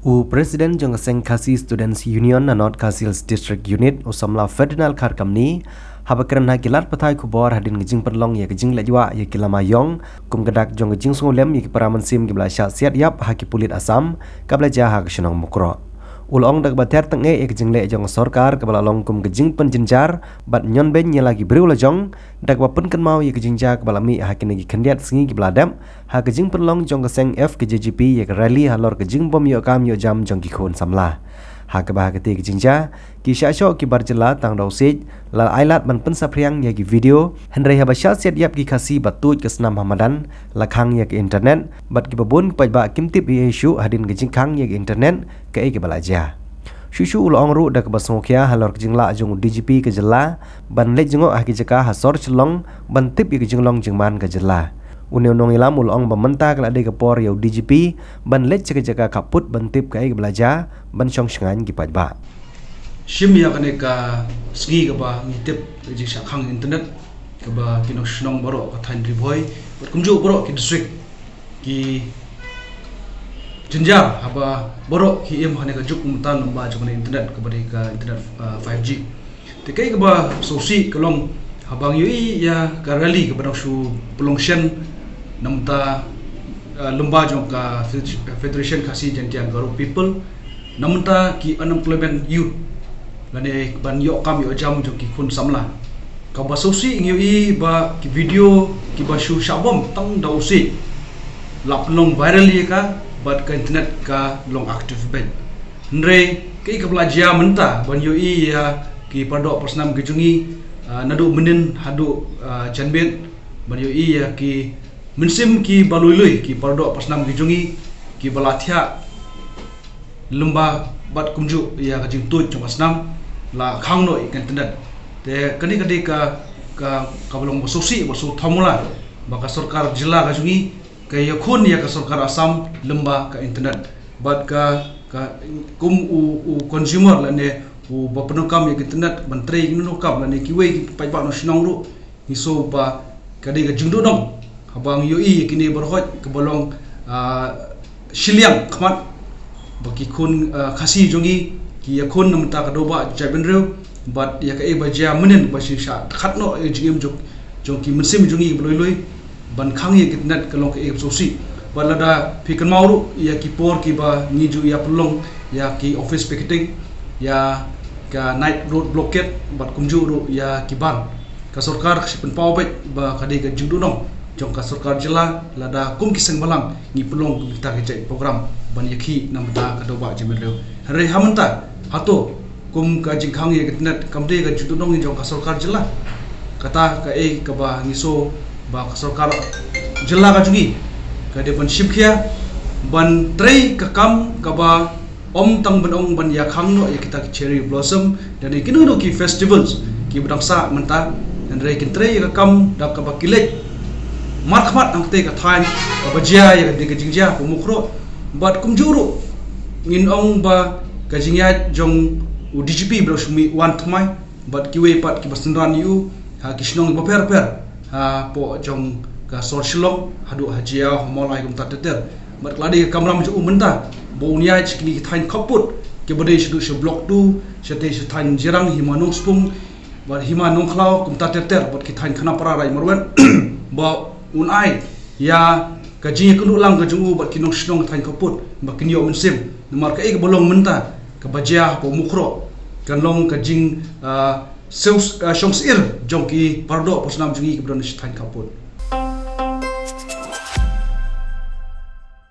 Presiden Jong Seng Khasi Students Union na North Khasils District Unit usamla Federal Khar Kamni habakran hakilat patai kubor hadin gijing perlong ya gijing lejwa ya kilama yong kum gadak jong gijing sungolem ya paraman sim gibla siat yap haki pulit asam kabla jaha kesenong mukro ulong dak bater tenge ya gijing le jong sorkar kabla long kum gijing penjenjar bat nyon ben ya lagi beriu lajong dak bapun kan mau ya gijing ja kabla mi hakin lagi kendiat singi gibla dam ha gijing perlong jong Seng F ke JGP ya rally halor gijing bom yo kam yo jam jong ki khon samla ha ke bah kete gijing ja ki sha ki barjela tang dau sej la ailat ban pen sapriang ya ki video henry ha basha set yap ki khasi batut ke senam hamadan la khang ya ke internet bat ki babun pai ba kimtip issue hadin gijing khang ya ke internet ke ke balaja Shushu ulong ru dak basongkia halor gijing la jong DGP ke jela ban le jengo ha ki jaka hasor chelong ban tip ki gijing long jengman ke jela Unong ilam ulong bamenta kala de kapor yau DGP ban let jaga kaput bantip kai belajar ban song sengan gipat ba shim ya kane ka ski ka ba ngitip ji sakhang internet ka ba kinok snong baro ka than riboi bat kumju baro ki district ki jenjar haba baro ki em hane ka juk umtan lomba jok internet ka bari ka internet 5G te kai ka ba sosi kalong habang yui ya karali ka ba su plongshen namta lomba jong ka Federation Khasi Jentian Garo People namta ki unemployment youth lane ban yo kam yo jam jong ki khun samla ka ba sosi ngi ba ki video ki ba shu shabom tang dau si lap long viral ye ka bat ka internet ka long active ben nre ki ka belajar menta ban yo ya ki pardok persnam gejungi nadu menin hadu janbet ban yo ya ki mensim ki balului ki pardok pasnam gijungi ki balathia lumba bat kumju ya ka jing tut chong pasnam la khang noi internet te kani kadi ka balong bososi bosu thomula baka sarkar jila ka jungi ka yakhon ya ka sarkar asam lumba ka internet bat ka kum u consumer la ne u bapanokam ya internet bantre ngino kam la ne kiwe pai ba no sinong ru hiso ba kadi ka jingdo dong habang yoi kini berhot ke bolong shiliang khmat baki khun khasi jongi ki yakun namta ka doba jabenreu bat ya ka e baja menen basi sha khatno e jingem jok jongki mensim jongi bloi ban khang ye kitnat kalong ka e sosi balada phikan mauru ya ki por ki ba niju ya pelong ya ki office picketing ya ka night road blockade bat kumju ru ya ki ban ka sarkar sipen pawbet ba kadi ka jingdu nong jong ka sarkar jela lada kum kiseng balang ni pelong kita kejai program ban yakhi namta ka doba jemeleu hare hamanta hato kum ka jingkhang ye ketnet kamde ka jutudong ni jong ka sarkar jela kata ka e ka ba ngiso ba ka sarkar jela ka jugi ka de ban shipkhia ban trei ka kam ka ba om tang ban ong ban yakhang no ye kita ki cherry blossom dan ikinu no ki festivals ki badangsa menta dan rei kin trei ka kam dak ka ba kilek markmat ang te ka thain bajia ya de gijingja pumukro bat kumjuru ngin ong ba gajingya jong DGP brosmi wan thmai bat kiwe pat ki basndran yu ha kisnong ba per ha po jong ka sorshilong hadu hajia homolai kum tateter bat kladi kamram ju umenta bo unia chikni thain khaput ke bode shu block 2 chate shu thain jirang himanong spung bat himanong khlau kum tateter bat ki thain khana para rai marwan ba unai ya kaji kunu lang kajungu bat kinong snong thain kaput bakin yo mensim nomor ka ek bolong menta ka bajia po mukro kan long kajing seus shongsir jongki pardo posnam jungi kebron thain kaput